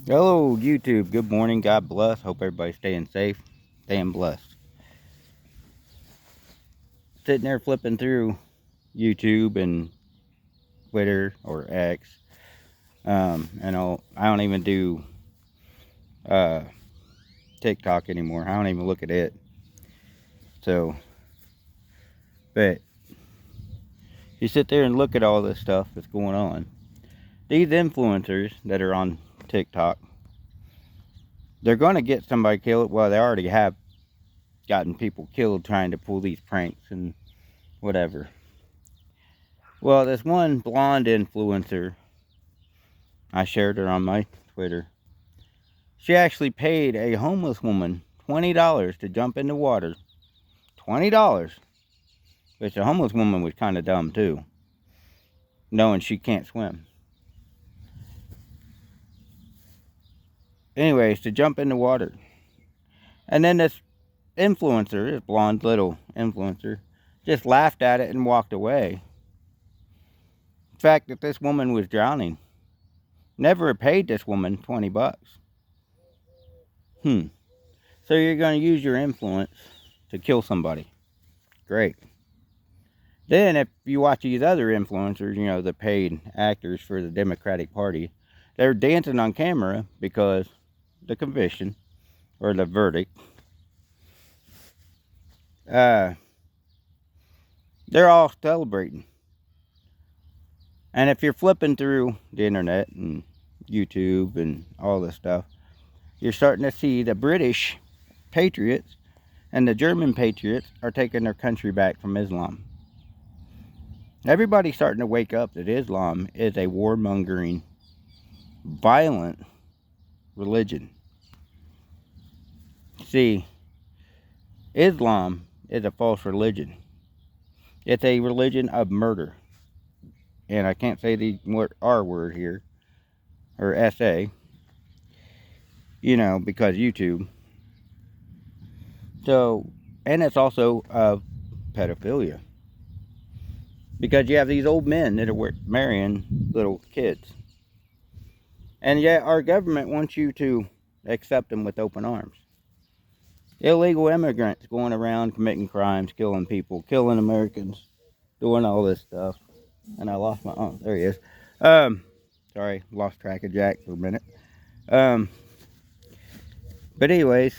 Hello, YouTube. Good morning. God bless. Hope everybody's staying safe, staying blessed. Sitting there flipping through YouTube and Twitter or X. I don't even do uh, TikTok anymore. I don't even look at it. So, but you sit there and look at all this stuff that's going on. These influencers that are on TikTok, they're going to get somebody killed. Well, they already have gotten people killed trying to pull these pranks and whatever. Well, this one blonde influencer, I shared her on my Twitter. She actually paid a homeless woman $20 to jump in the water. $20. Which the homeless woman was kind of dumb too, knowing she can't swim. Anyways, to jump in the water. And then this influencer, this blonde little influencer, just laughed at it and walked away. The fact that this woman was drowning. Never paid this woman $20. So you're going to use your influence to kill somebody. Great. Then if you watch these other influencers, the paid actors for the Democratic Party, they're dancing on camera because the conviction or the verdict, they're all celebrating. And if you're flipping through the internet and YouTube and all this stuff, you're starting to see the British patriots and the German patriots are taking their country back from Islam. Everybody's starting to wake up that Islam is a warmongering, violent religion. See, Islam is a false religion. It's a religion of murder. And I can't say the R word here, or SA, because YouTube. So, and it's also of pedophilia. Because you have these old men that are marrying little kids. And yet our government wants you to accept them with open arms. Illegal immigrants going around committing crimes, killing people, killing Americans, doing all this stuff. And I lost my, oh, there he is. Sorry, lost track of Jack for a minute. But anyways,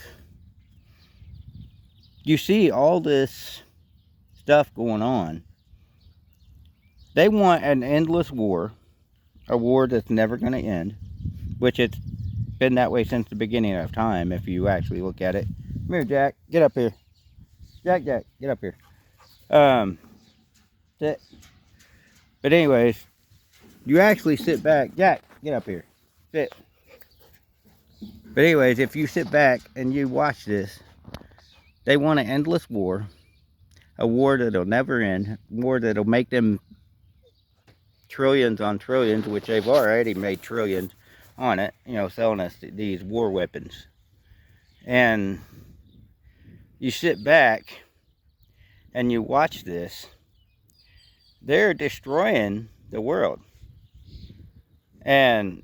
you see all this stuff going on. They want an endless war, a war that's never going to end, which it's been that way since the beginning of time, if you actually look at it. Come here, Jack. Get up here. Jack, get up here. Sit. But anyways, you actually sit back. Jack, get up here. Sit. But anyways, if you sit back and you watch this, they want an endless war, a war that'll never end, a war that'll make them trillions on trillions, which they've already made trillions on it, selling us these war weapons. And you sit back and you watch this, they're destroying the world. And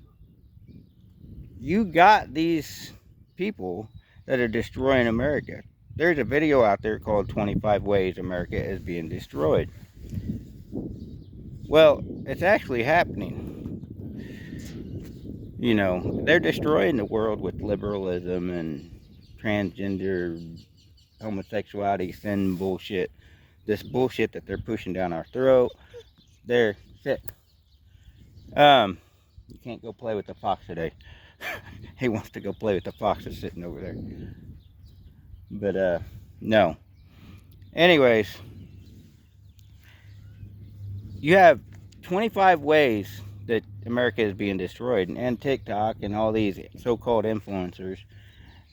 you got these people that are destroying America. There's a video out there called 25 Ways America is Being Destroyed. Well, it's actually happening. They're destroying the world with liberalism and transgender, homosexuality, sin bullshit. This bullshit that they're pushing down our throat. There, sit. You can't go play with the fox today. He wants to go play with the fox that's sitting over there. But, no. Anyways, you have 25 ways that America is being destroyed, and TikTok and all these so-called influencers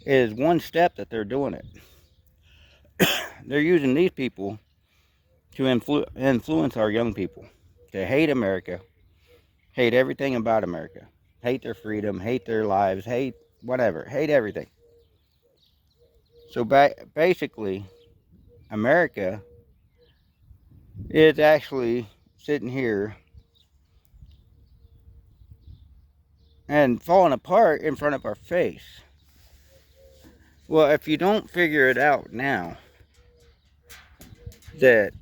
is one step that they're doing it. They're using these people to influence our young people to hate America, hate everything about America, hate their freedom, hate their lives, hate whatever, hate everything. So basically, America is actually sitting here and falling apart in front of our face. Well, if you don't figure it out now, that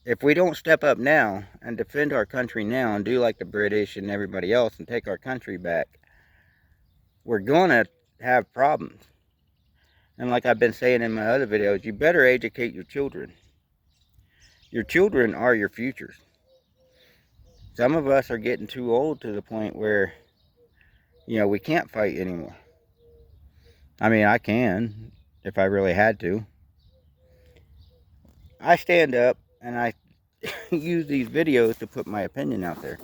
if we don't step up now and defend our country now and do like the British and everybody else and take our country back, we're going to have problems. And like I've been saying in my other videos, you better educate your children. Your children are your futures. Some of us are getting too old to the point where, we can't fight anymore. I mean, I can if I really had to. I stand up and I use these videos to put my opinion out there.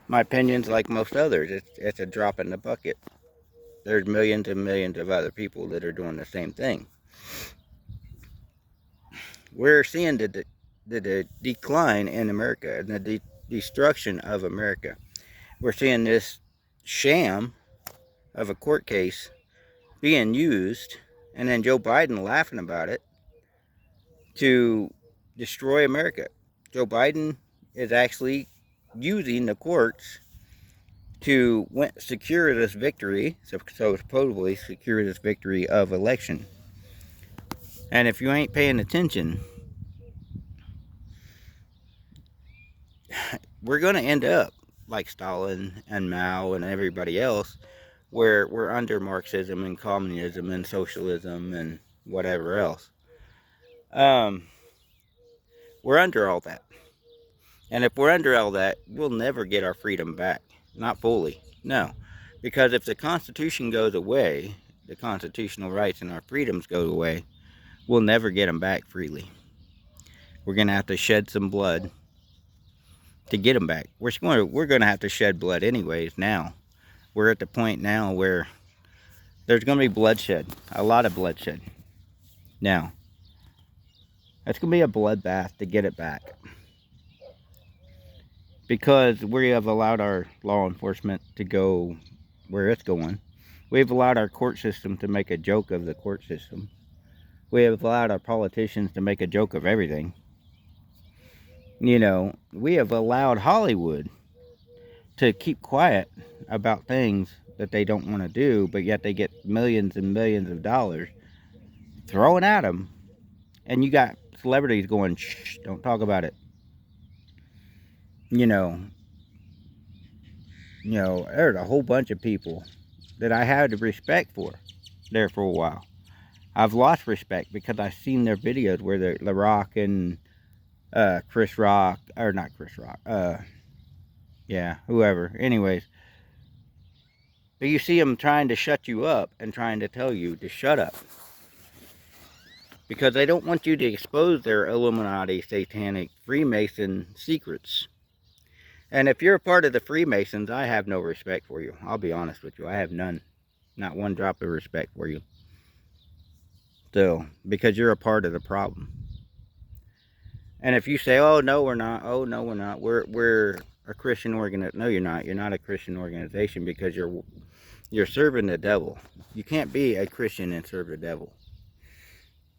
My opinion's like most others. It's a drop in the bucket. There's millions and millions of other people that are doing the same thing. We're seeing the decline in America and the destruction of America. We're seeing this sham of a court case being used, and then Joe Biden laughing about it, to destroy America. Joe Biden is actually using the courts to secure this victory, so supposedly secure this victory of election. And if you ain't paying attention, we're going to end up like Stalin and Mao and everybody else, where we're under Marxism and communism and socialism and whatever else. We're under all that. And if we're under all that, we'll never get our freedom back. Not fully. No. Because if the Constitution goes away, the constitutional rights and our freedoms go away, we'll never get them back freely. We're going to have to shed some blood to get them back. We're going to have to shed blood anyways now. We're at the point now where there's going to be bloodshed. A lot of bloodshed. Now, it's going to be a bloodbath to get it back. Because we have allowed our law enforcement to go where it's going. We've allowed our court system to make a joke of the court system. We have allowed our politicians to make a joke of everything. We have allowed Hollywood to keep quiet about things that they don't want to do, but yet they get millions and millions of dollars thrown at them. And you got celebrities going, shh, don't talk about it. There's a whole bunch of people that I had respect for there for a while. I've lost respect because I've seen their videos where they're The Rock and Chris Rock, or not Chris Rock, whoever. Anyways, but you see them trying to shut you up and trying to tell you to shut up. Because they don't want you to expose their Illuminati, satanic, Freemason secrets. And if you're a part of the Freemasons, I have no respect for you. I'll be honest with you. I have none. Not one drop of respect for you. So, because you're a part of the problem. And if you say, oh, no, we're not. Oh, no, we're not. We're a Christian organization. No, you're not. You're not a Christian organization because you're serving the devil. You can't be a Christian and serve the devil.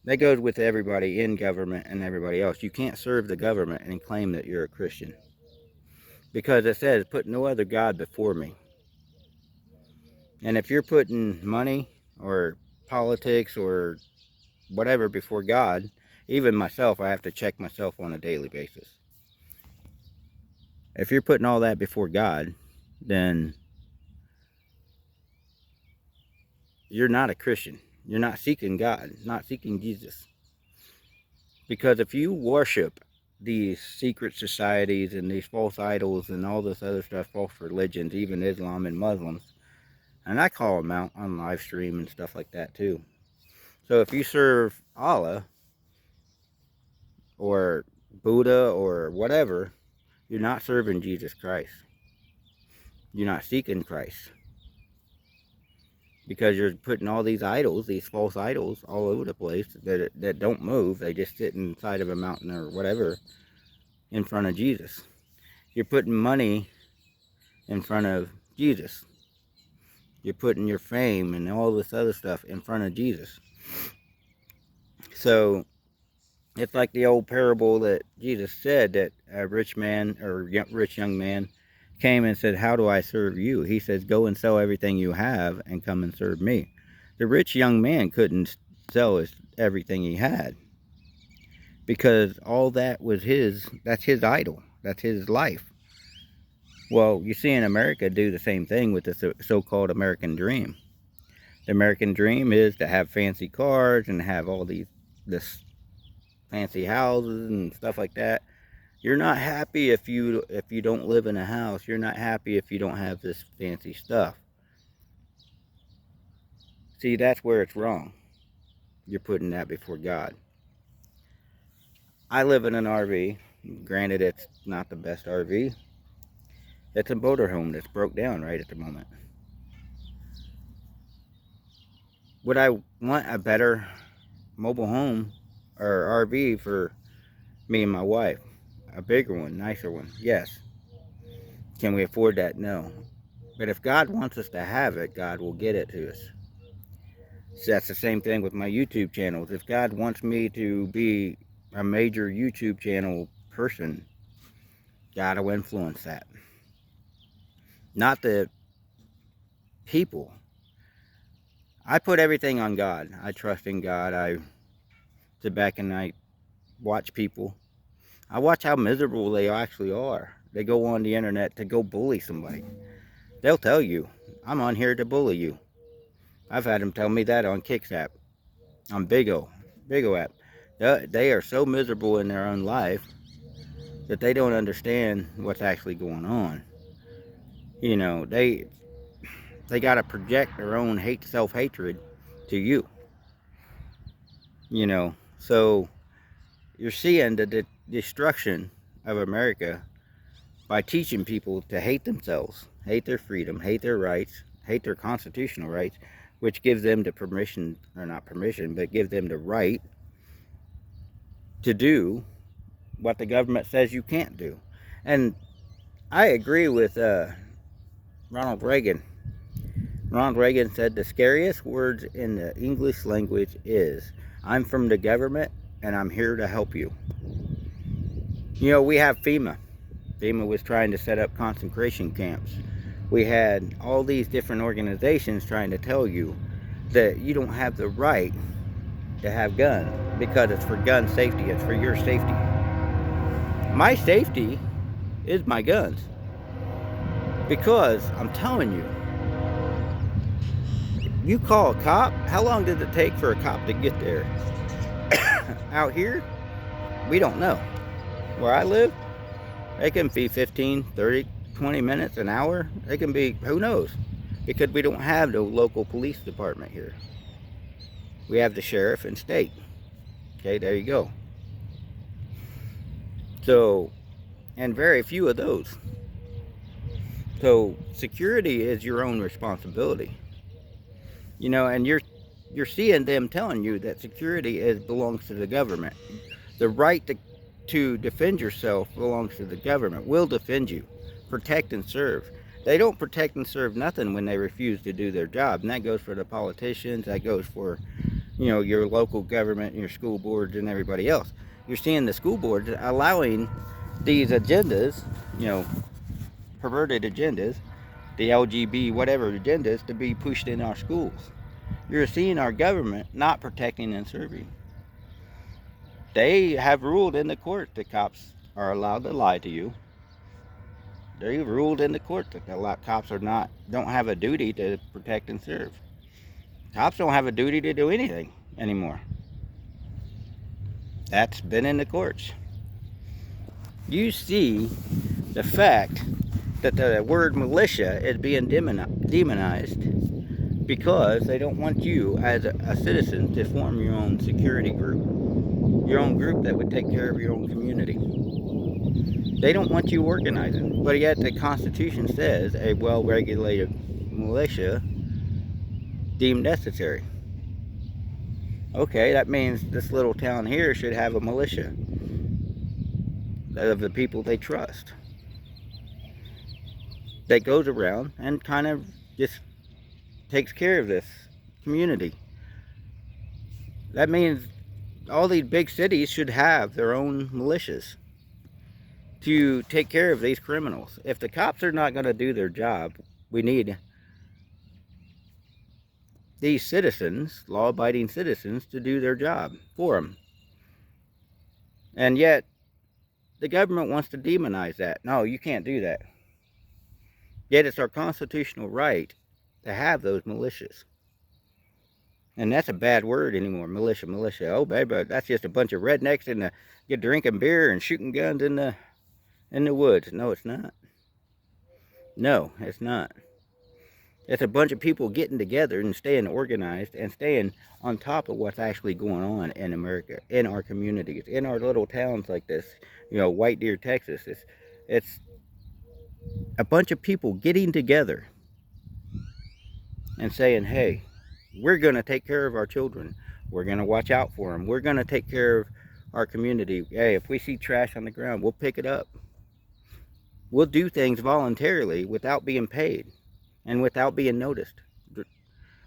That goes with everybody in government and everybody else. You can't serve the government and claim that you're a Christian. Because it says, put no other God before me. And if you're putting money or politics or whatever before God, even myself, I have to check myself on a daily basis. If you're putting all that before God, then you're not a Christian. You're not seeking God, not seeking Jesus. Because if you worship these secret societies and these false idols and all this other stuff, false religions, even Islam and Muslims, and I call them out on live stream and stuff like that too. So if you serve Allah or Buddha or whatever, you're not serving Jesus Christ. You're not seeking Christ. Because you're putting all these idols, these false idols, all over the place that don't move. They just sit inside of a mountain or whatever in front of Jesus. You're putting money in front of Jesus. You're putting your fame and all this other stuff in front of Jesus. So it's like the old parable that Jesus said, that a rich man or rich young man came and said, how do I serve you? He says, go and sell everything you have and come and serve me. The rich young man couldn't sell everything he had, because all that was that's his idol. That's his life. Well, you see in America do the same thing with the so-called American dream. The American dream is to have fancy cars and have all this fancy houses and stuff like that. You're not happy if you don't live in a house. You're not happy if you don't have this fancy stuff. See, that's where it's wrong. You're putting that before God. I live in an RV. Granted, it's not the best RV. It's a motorhome that's broke down right at the moment. Would I want a better mobile home or RV for me and my wife? A bigger one, nicer one? Yes. Can we afford that? No. But if God wants us to have it, God will get it to us. So that's the same thing with my YouTube channels. If God wants me to be a major YouTube channel person, God will influence that. Not the people. I put everything on God. I trust in God. I sit back and I watch people. I watch how miserable they actually are. They go on the internet to go bully somebody. They'll tell you, I'm on here to bully you. I've had them tell me that on Kicks app, on Bigo app. They are so miserable in their own life that they don't understand what's actually going on. You know, they got to project their own self-hatred to you. You know, so you're seeing the destruction of America by teaching people to hate themselves, hate their freedom, hate their rights, hate their constitutional rights, which gives them the permission, or not permission, but give them the right to do what the government says you can't do. And I agree with Ronald Reagan. Ronald Reagan said the scariest words in the English language is, I'm from the government and I'm here to help you. You know, we have FEMA. FEMA was trying to set up concentration camps. We had all these different organizations trying to tell you that you don't have the right to have guns because it's for gun safety. It's for your safety. My safety is my guns. Because I'm telling you, you call a cop, how long does it take for a cop to get there? Out here, we don't know. Where I live, they can be 15, 30, 20 minutes, an hour. They can be, who knows? Because we don't have no local police department here. We have the sheriff and state. Okay, there you go. So, and very few of those. So, security is your own responsibility. You know, and you're seeing them telling you that security belongs to the government. The right to defend yourself belongs to the government. Will defend you. Protect and serve. They don't protect and serve nothing when they refuse to do their job. And that goes for the politicians. That goes for, you know, your local government and your school boards and everybody else. You're seeing the school boards allowing these agendas, you know, perverted agendas, the LGB whatever agendas, to be pushed in our schools. You're seeing our government not protecting and serving. They have ruled in the court that cops are allowed to lie to you. They ruled in the court that cops don't have a duty to protect and serve. Cops don't have a duty to do anything anymore. That's been in the courts. You see the fact that the word militia is being demonized because they don't want you as a citizen to form your own security group, your own group that would take care of your own community. They don't want you organizing, but yet the Constitution says a well-regulated militia deemed necessary. Okay, that means this little town here should have a militia of the people they trust, that goes around and kind of just takes care of this community. That means all these big cities should have their own militias. to take care of these criminals. If the cops are not going to do their job, we need these citizens, law-abiding citizens, to do their job for them. And yet, the government wants to demonize that. No, you can't do that. Yet it's our constitutional right to have those militias. And that's a bad word anymore, militia. Oh, baby, that's just a bunch of rednecks get drinking beer and shooting guns in the woods. No, it's not. No, it's not. It's a bunch of people getting together and staying organized and staying on top of what's actually going on in America, in our communities, in our little towns like this, White Deer, Texas. It's a bunch of people getting together and saying, hey, we're going to take care of our children. We're going to watch out for them. We're going to take care of our community. Hey, if we see trash on the ground, we'll pick it up. We'll do things voluntarily without being paid and without being noticed.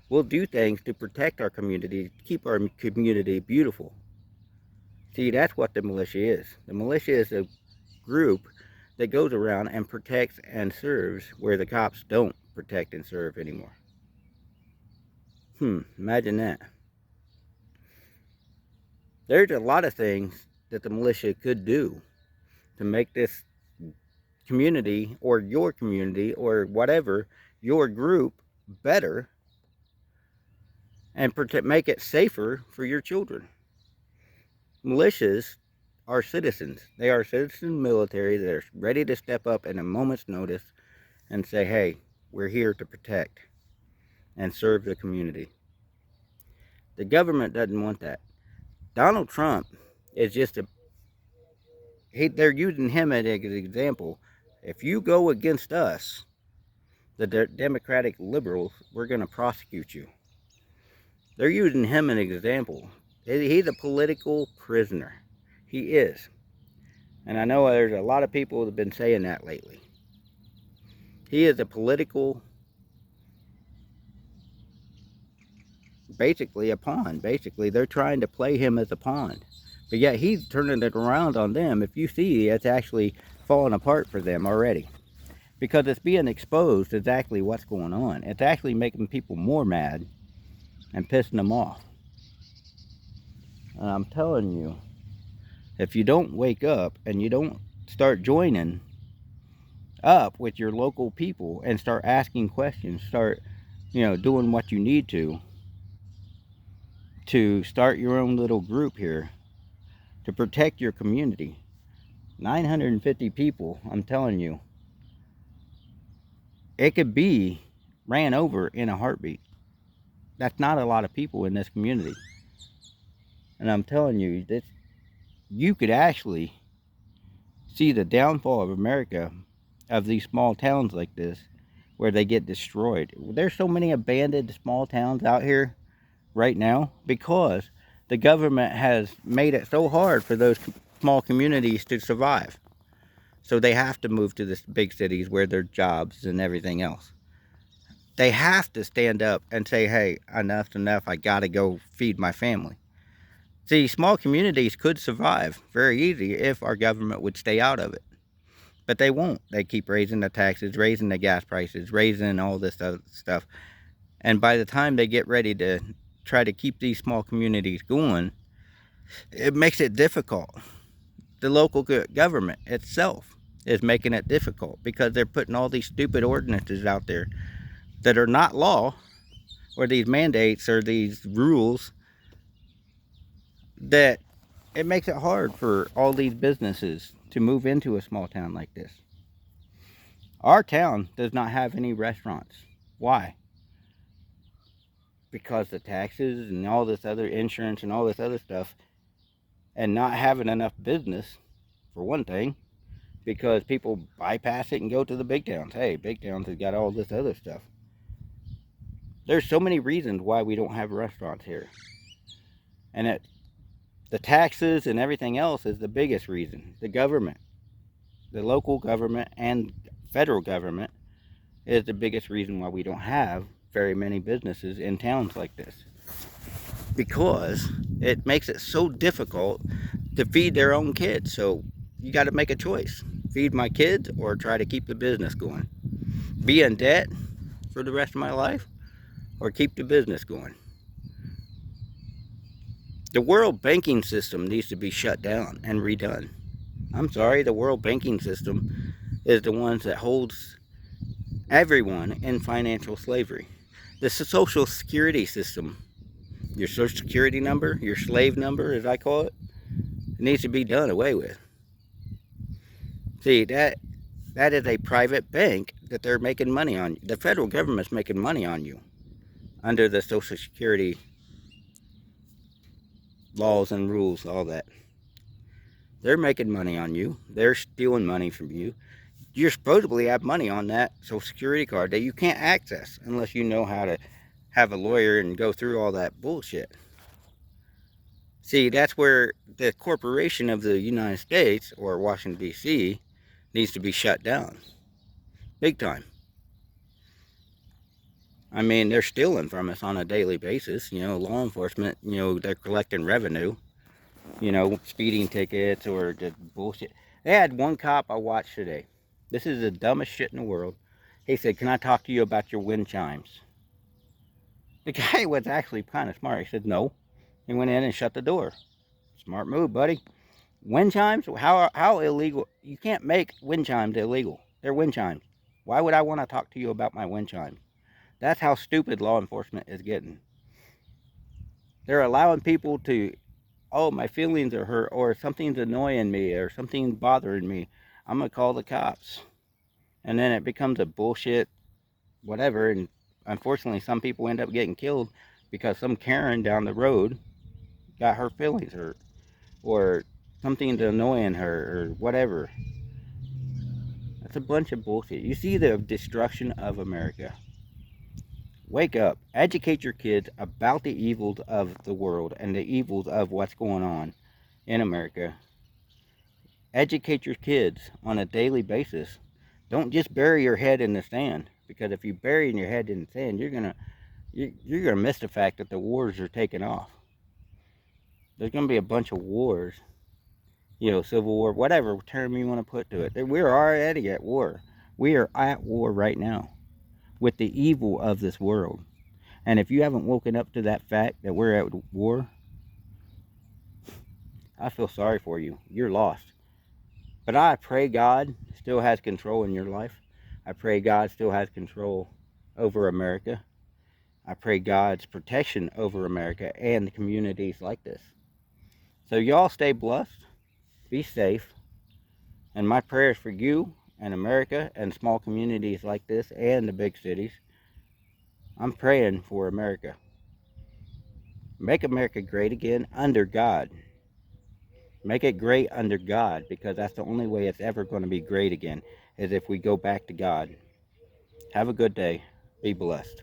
We'll do things to protect our community, keep our community beautiful. See, that's what the militia is. The militia is a group that goes around and protects and serves where the cops don't protect and serve anymore. Imagine that. There's a lot of things that the militia could do to make this community or whatever, your group, better and make it safer for your children. Militias are citizens. They are citizen military that are ready to step up in a moment's notice and say, hey, we're here to protect and serve the community. The government doesn't want that. Donald Trump is just they're using him as an example. If you go against us, the Democratic liberals, we're going to prosecute you. They're using him as an example. He's a political prisoner. He is. And I know there's a lot of people that have been saying that lately. He is a political, basically a pawn. Basically, they're trying to play him as a pawn. But yet he's turning it around on them. If you see, it's actually falling apart for them already. Because it's being exposed exactly what's going on. It's actually making people more mad and pissing them off. And I'm telling you, if you don't wake up and you don't start joining up with your local people and start asking questions, start, doing what you need to start your own little group here to protect your community. 950 people, I'm telling you, it could be ran over in a heartbeat. That's not a lot of people in this community. And I'm telling you, that you could actually see the downfall of America, of these small towns like this, where they get destroyed. There's so many abandoned small towns out here right now because the government has made it so hard for those small communities to survive. So they have to move to the big cities where there are jobs and everything else. They have to stand up and say, hey, enough's enough. I got to go feed my family. See, small communities could survive very easy if our government would stay out of it. But they won't. They keep raising the taxes, raising the gas prices, raising all this other stuff. And by the time they get ready to try to keep these small communities going, it makes it difficult. The local government itself is making it difficult because they're putting all these stupid ordinances out there that are not law, or these mandates or these rules, that it makes it hard for all these businesses to move into a small town like this. Our town does not have any restaurants. Why? Because the taxes and all this other insurance and all this other stuff, and not having enough business, for one thing, because people bypass it and go to the big towns. Hey, big towns has got all this other stuff. There's so many reasons why we don't have restaurants here. And the taxes and everything else is the biggest reason. The government, the local government and federal government is the biggest reason why we don't have very many businesses in towns like this. Because it makes it so difficult to feed their own kids. So you got to make a choice. feed my kids or try to keep the business going? Be in debt for the rest of my life or keep the business going? The world banking system needs to be shut down and redone. I'm sorry, the world banking system is the ones that holds everyone in financial slavery. The social security system, your social security number, your slave number as I call it, needs to be done away with. See, that is a private bank that they're making money on. The federal government's making money on you under the social security laws and rules, all that. They're making money on you. They're stealing money from you. You supposedly have money on that social security card that you can't access unless you know how to have a lawyer and go through all that bullshit. See, that's where the corporation of the United States, or Washington, D.C., needs to be shut down. Big time. I mean, they're stealing from us on a daily basis. You know, law enforcement, you know, they're collecting revenue. You know, speeding tickets or just bullshit. They had one cop I watched today. This is the dumbest shit in the world. He said, "Can I talk to you about your wind chimes?" The guy was actually kind of smart. He said, "No." He went in and shut the door. Smart move, buddy. Wind chimes? How illegal? You can't make wind chimes illegal. They're wind chimes. Why would I want to talk to you about my wind chimes? That's how stupid law enforcement is getting. They're allowing people to, oh, my feelings are hurt, or something's annoying me, or something's bothering me. I'm going to call the cops. And then it becomes a bullshit whatever, and unfortunately some people end up getting killed because some Karen down the road got her feelings hurt, or something's annoying her, or whatever. That's a bunch of bullshit. You see the destruction of America. Wake up. Educate your kids about the evils of the world and the evils of what's going on in America. Educate your kids on a daily basis. Don't just bury your head in the sand, because if you bury your head in the sand, you're gonna miss the fact that the wars are taking off. There's gonna be a bunch of wars, you know, civil war, whatever term you want to put to it. We're already at war. We are at war right now with the evil of this world. And if you haven't woken up to that fact that we're at war, I feel sorry for you. You're lost. But I pray God still has control in your life. I pray God still has control over America. I pray God's protection over America and the communities like this. So y'all stay blessed, be safe, and my prayers for you and America and small communities like this and the big cities. I'm praying for America. Make America great again under God. Make it great under God, because that's the only way it's ever going to be great again, is if we go back to God. Have a good day. Be blessed.